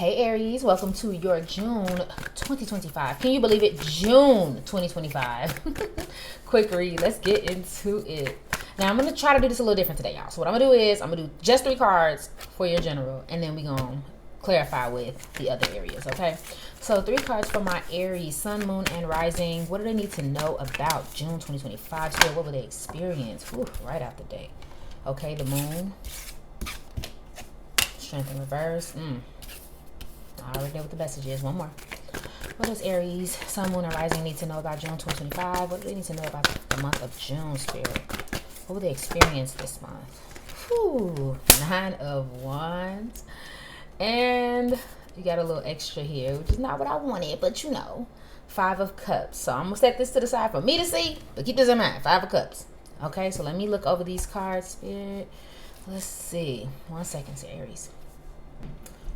Hey Aries, welcome to your June 2025. Can you believe it? June 2025. Quick read. Let's get into it. Now I'm going to try to do this a little different today, y'all. So what I'm going to do is I'm going to do just 3 cards for your general, and then we're going to clarify with the other areas, okay? So 3 cards for my Aries, Sun, Moon, and Rising. What do they need to know about June 2025? Still, what will they experience? Whew, right out the day. Okay, the Moon. Strength in reverse. I already know what the message is. One more. What does Aries, Sun, Moon, and Rising need to know about June 2025? What do they need to know about the month of June, Spirit? What will they experience this month? Whew, 9 of Wands. And you got a little extra here, which is not what I wanted, but you know, 5 of Cups. So I'm going to set this to the side for me to see, but keep this in mind, 5 of Cups. Okay, so let me look over these cards, Spirit. Let's see. 1 second to Aries.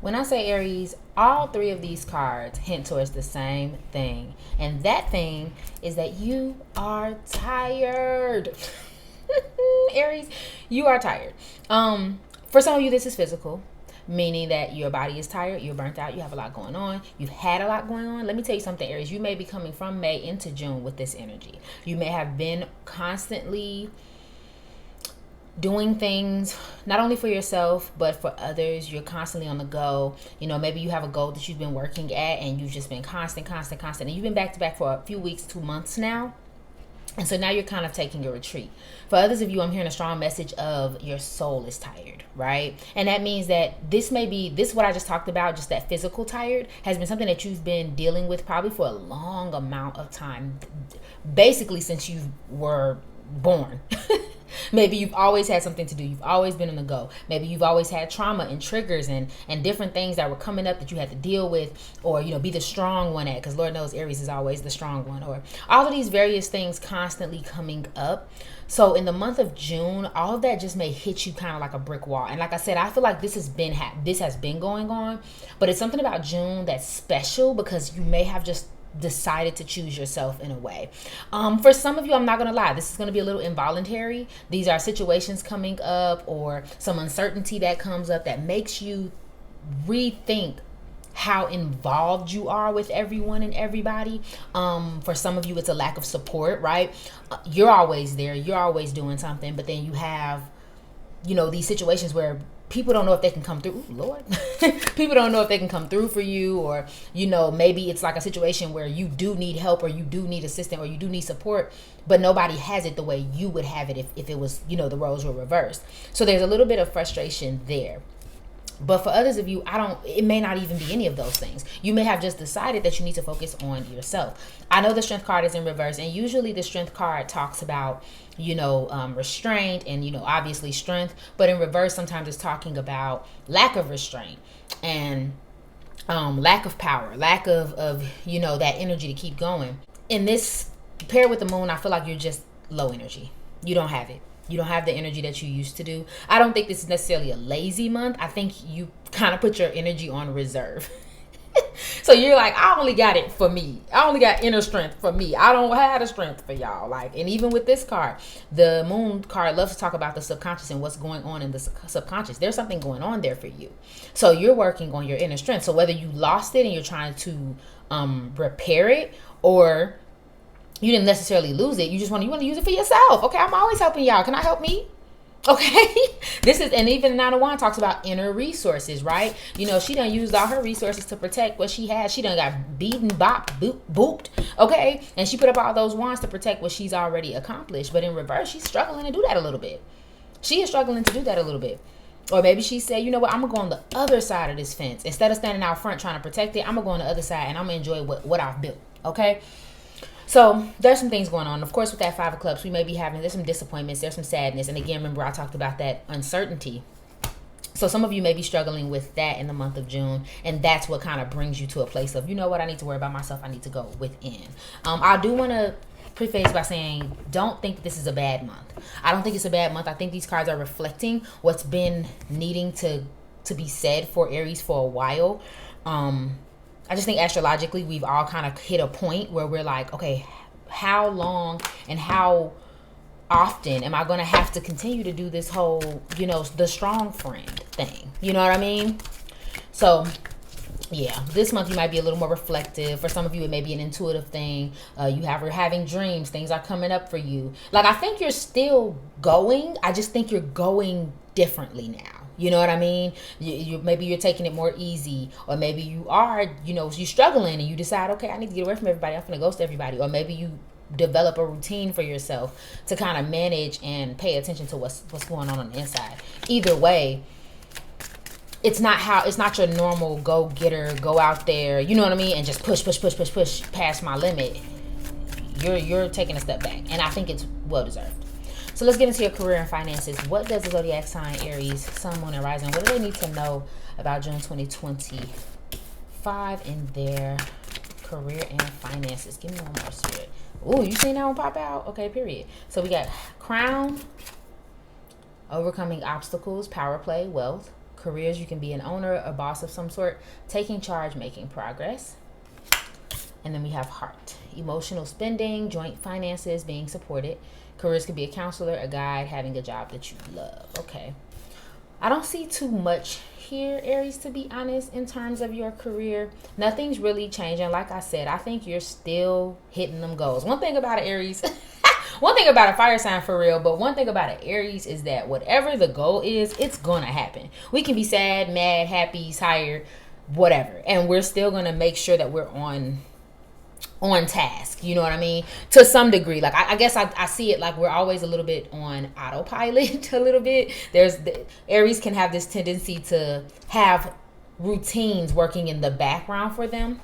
When I say Aries, all 3 of these cards hint towards the same thing. And that thing is that you are tired. Aries, you are tired. For some of you, this is physical, meaning that your body is tired, you're burnt out, you have a lot going on, you've had a lot going on. Let me tell you something, Aries. You may be coming from May into June with this energy. You may have been constantly doing things not only for yourself but for others. You're constantly on the go. You know, maybe you have a goal that you've been working at and you've just been constant, and you've been back to back for a few weeks, 2 months now. And so now you're kind of taking a retreat. For others of you, I'm hearing a strong message of your soul is tired, right? And that means that this what I just talked about, just that physical tired, has been something that you've been dealing with probably for a long amount of time, basically since you were born. Maybe you've always had something to do. You've always been on the go. Maybe you've always had trauma and triggers and different things that were coming up that you had to deal with, or, you know, be the strong one at, because Lord knows Aries is always the strong one, or all of these various things constantly coming up. So in the month of June, all of that just may hit you kind of like a brick wall. And like I said, I feel like this has been going on, but it's something about June that's special because you may have just decided to choose yourself in a way. For some of you, I'm not gonna lie, this is gonna be a little involuntary. These are situations coming up or some uncertainty that comes up that makes you rethink how involved you are with everyone and everybody. For some of you, it's a lack of support, right? You're always there, you're always doing something, but then you have, you know, these situations where people don't know if they can come through. Ooh, Lord. People don't know if they can come through for you, or, you know, maybe it's like a situation where you do need help, or you do need assistance, or you do need support, but nobody has it the way you would have it if it was, you know, the roles were reversed. So there's a little bit of frustration there. But for others of you, it may not even be any of those things. You may have just decided that you need to focus on yourself. I know the Strength card is in reverse, and usually the Strength card talks about, you know, restraint and, you know, obviously strength. But in reverse, sometimes it's talking about lack of restraint and lack of power, lack of, you know, that energy to keep going. In this, paired with the Moon, I feel like you're just low energy. You don't have it. You don't have the energy that you used to do. I don't think this is necessarily a lazy month. I think you kind of put your energy on reserve. So you're like, I only got it for me. I only got inner strength for me. I don't have the strength for y'all. Like, and even with this card, the Moon card loves to talk about the subconscious and what's going on in the subconscious. There's something going on there for you. So you're working on your inner strength. So whether you lost it and you're trying to repair it, or you didn't necessarily lose it, you want to use it for yourself. Okay, I'm always helping y'all. Can I help me? Okay. And even the 9 of Wands talks about inner resources, right? You know, she done used all her resources to protect what she has. She done got beaten, booped, okay? And she put up all those wands to protect what she's already accomplished. But in reverse, she's struggling to do that a little bit. She is struggling to do that a little bit. Or maybe she said, you know what, I'm going to go on the other side of this fence. Instead of standing out front trying to protect it, I'm going to go on the other side and I'm going to enjoy what I've built, okay? So there's some things going on. Of course, with that 5 of Cups, there's some disappointments, there's some sadness. And again, remember I talked about that uncertainty. So some of you may be struggling with that in the month of June. And that's what kind of brings you to a place of, you know what, I need to worry about myself. I need to go within. I do want to preface by saying, don't think this is a bad month. I don't think it's a bad month. I think these cards are reflecting what's been needing to be said for Aries for a while. I just think astrologically, we've all kind of hit a point where we're like, okay, how long and how often am I going to have to continue to do this whole, you know, the strong friend thing? You know what I mean? So Yeah, this month you might be a little more reflective. For some of you, it may be an intuitive thing. You're having dreams. Things are coming up for you. Like, I think you're still going. I just think you're going differently now. You know what I mean? Maybe you're taking it more easy, or maybe you are, you're struggling and you decide, okay, I need to get away from everybody. I'm gonna ghost everybody, or maybe you develop a routine for yourself to kind of manage and pay attention to what's going on the inside. Either way, it's not your normal go getter, go out there, you know what I mean, and just push past my limit. You're taking a step back, and I think it's well deserved. So let's get into your career and finances. What does the zodiac sign Aries, Sun, Moon, and Rising, what do they need to know about June 2025 in their career and finances? Give me one more, Spirit. Ooh, you seen that one pop out? Okay, period. So we got Crown, overcoming obstacles, power play, wealth. Careers, you can be an owner, a boss of some sort, taking charge, making progress. And then we have Heart, emotional spending, joint finances, being supported. Careers could be a counselor, a guide, having a job that you love. Okay. I don't see too much here, Aries, to be honest, in terms of your career. Nothing's really changing. Like I said, I think you're still hitting them goals. One thing about Aries, one thing about a fire sign for real, but one thing about an Aries is that whatever the goal is, it's gonna happen. We can be sad, mad, happy, tired, whatever, and we're still gonna make sure that we're on task, you know what I mean, to some degree. Like I guess I see it like we're always a little bit on autopilot. A little bit. Aries can have this tendency to have routines working in the background for them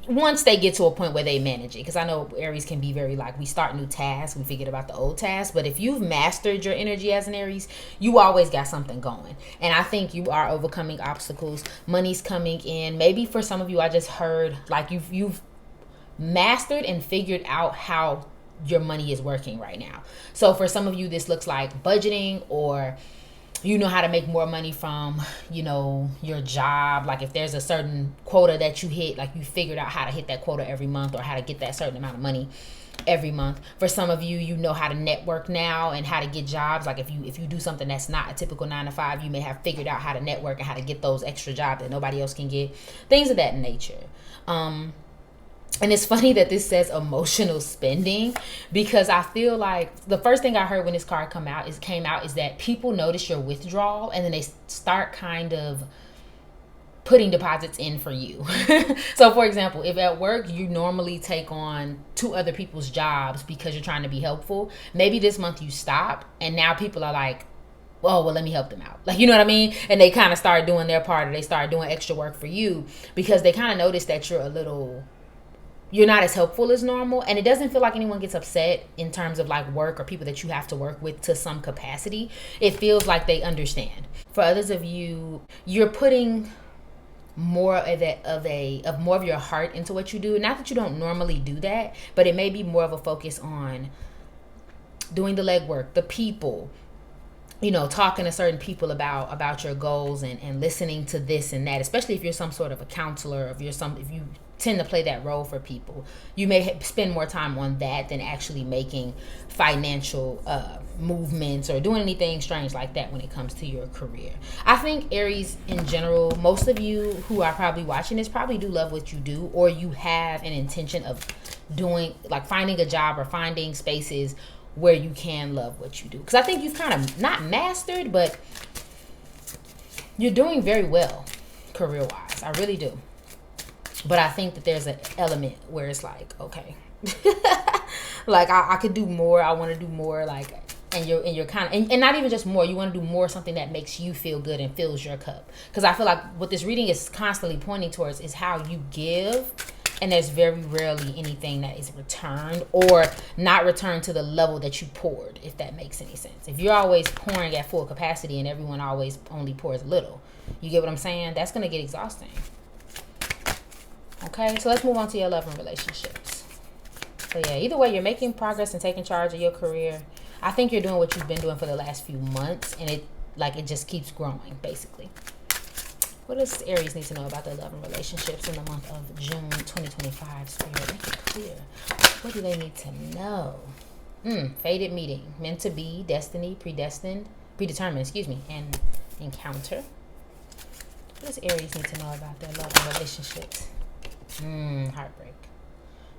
once they get to a point where they manage it. Because I know Aries can be very like, we start new tasks, we forget about the old tasks. But if you've mastered your energy as an Aries, you always got something going. And I think you are overcoming obstacles. Money's coming in. Maybe for some of you, I just heard like you've mastered and figured out how your money is working right now. So for some of you, this looks like budgeting, or you know how to make more money from, your job. Like if there's a certain quota that you hit, like you figured out how to hit that quota every month, or how to get that certain amount of money every month. For some of you, you know how to network now and how to get jobs. Like if you do something that's not a typical 9-to-5, you may have figured out how to network and how to get those extra jobs that nobody else can get. Things of that nature. And it's funny that this says emotional spending, because I feel like the first thing I heard when this card came out is that people notice your withdrawal, and then they start kind of putting deposits in for you. So for example, if at work you normally take on 2 other people's jobs because you're trying to be helpful, maybe this month you stop, and now people are like, oh, well, let me help them out. Like, you know what I mean? And they kind of start doing their part, or they start doing extra work for you because they kind of notice that you're not as helpful as normal. And it doesn't feel like anyone gets upset in terms of like work or people that you have to work with to some capacity. It feels like they understand. For others of you, you're putting more of more of your heart into what you do. Not that you don't normally do that, but it may be more of a focus on doing the legwork, the people, talking to certain people about your goals, and listening to this and that, especially if you're some sort of a counselor, if you tend to play that role for people, you may spend more time on that than actually making financial movements or doing anything strange like that when it comes to your career. I think Aries in general, most of you who are probably watching this probably do love what you do, or you have an intention of doing, like finding a job or finding spaces where you can love what you do. Because I think you've kind of not mastered, but you're doing very well career-wise. I really do. But I think that there's an element where it's like, okay, like I could do more. I want to do more. Like, and you're kind of, and not even just more. You want to do more, something that makes you feel good and fills your cup. Because I feel like what this reading is constantly pointing towards is how you give, and there's very rarely anything that is returned, or not returned to the level that you poured, if that makes any sense. If you're always pouring at full capacity and everyone always only pours little, you get what I'm saying? That's going to get exhausting. Okay, so let's move on to your love and relationships. So yeah, either way, you're making progress and taking charge of your career. I think you're doing what you've been doing for the last few months, and it just keeps growing, basically. What does Aries need to know about their love and relationships in the month of June 2025? Spirit, make it clear. What do they need to know? Fated meeting, meant to be, destiny, predetermined, and encounter. What does Aries need to know about their love and relationships? Heartbreak.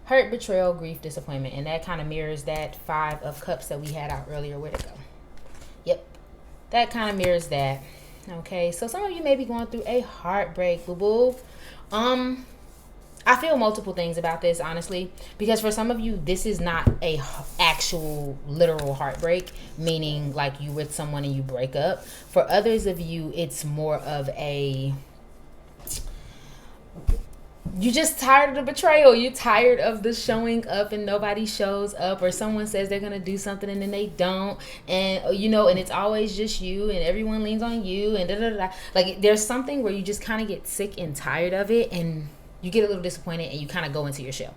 Hurt, betrayal, grief, disappointment. And that kind of mirrors that 5 of Cups that we had out earlier. Where'd it go? Yep. That kind of mirrors that. Okay, so some of you may be going through a heartbreak, boo-boo. I feel multiple things about this, honestly, because for some of you, this is not a actual literal heartbreak, meaning like you with someone and you break up. For others of you, it's more of a, you're just tired of the betrayal. You're tired of the showing up and nobody shows up, or someone says they're going to do something and then they don't. And, you know, and it's always just you and everyone leans on you and da-da-da-da. Like there's something where you just kind of get sick and tired of it, and you get a little disappointed and you kind of go into your shell.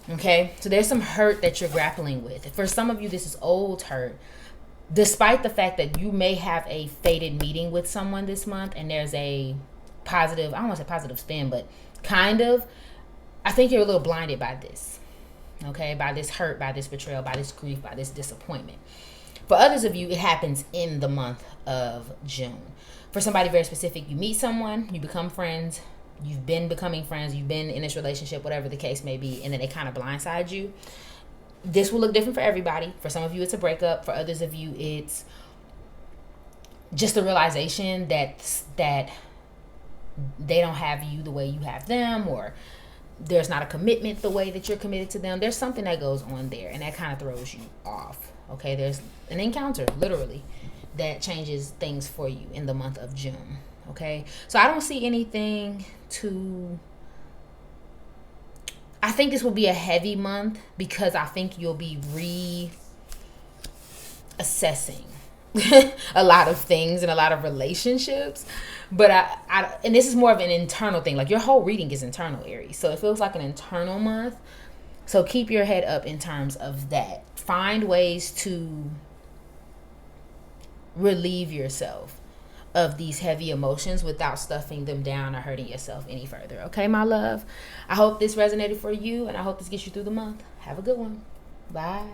Okay? So there's some hurt that you're grappling with. For some of you, this is old hurt. Despite the fact that you may have a fated meeting with someone this month and there's a positive, I don't want to say positive spin, but kind of, I think you're a little blinded by this. Okay? By this hurt, by this betrayal, by this grief, by this disappointment. For others of you, it happens in the month of June. For somebody very specific, you meet someone, you become friends, you've been becoming friends, you've been in this relationship, whatever the case may be, and then they kind of blindside you. This will look different for everybody. For some of you, it's a breakup. For others of you, it's just the realization that they don't have you the way you have them, or there's not a commitment the way that you're committed to them. There's something that goes on there, and that kind of throws you off. Okay, there's an encounter, literally, that changes things for you in the month of June. Okay, so I don't see anything I think this will be a heavy month because I think you'll be reassessing a lot of things and a lot of relationships. But I and this is more of an internal thing. Like your whole reading is internal, Aries. So it feels like an internal month. So keep your head up in terms of that. Find ways to relieve yourself of these heavy emotions without stuffing them down or hurting yourself any further. Okay, my love? I hope this resonated for you, and I hope this gets you through the month. Have a good one. Bye.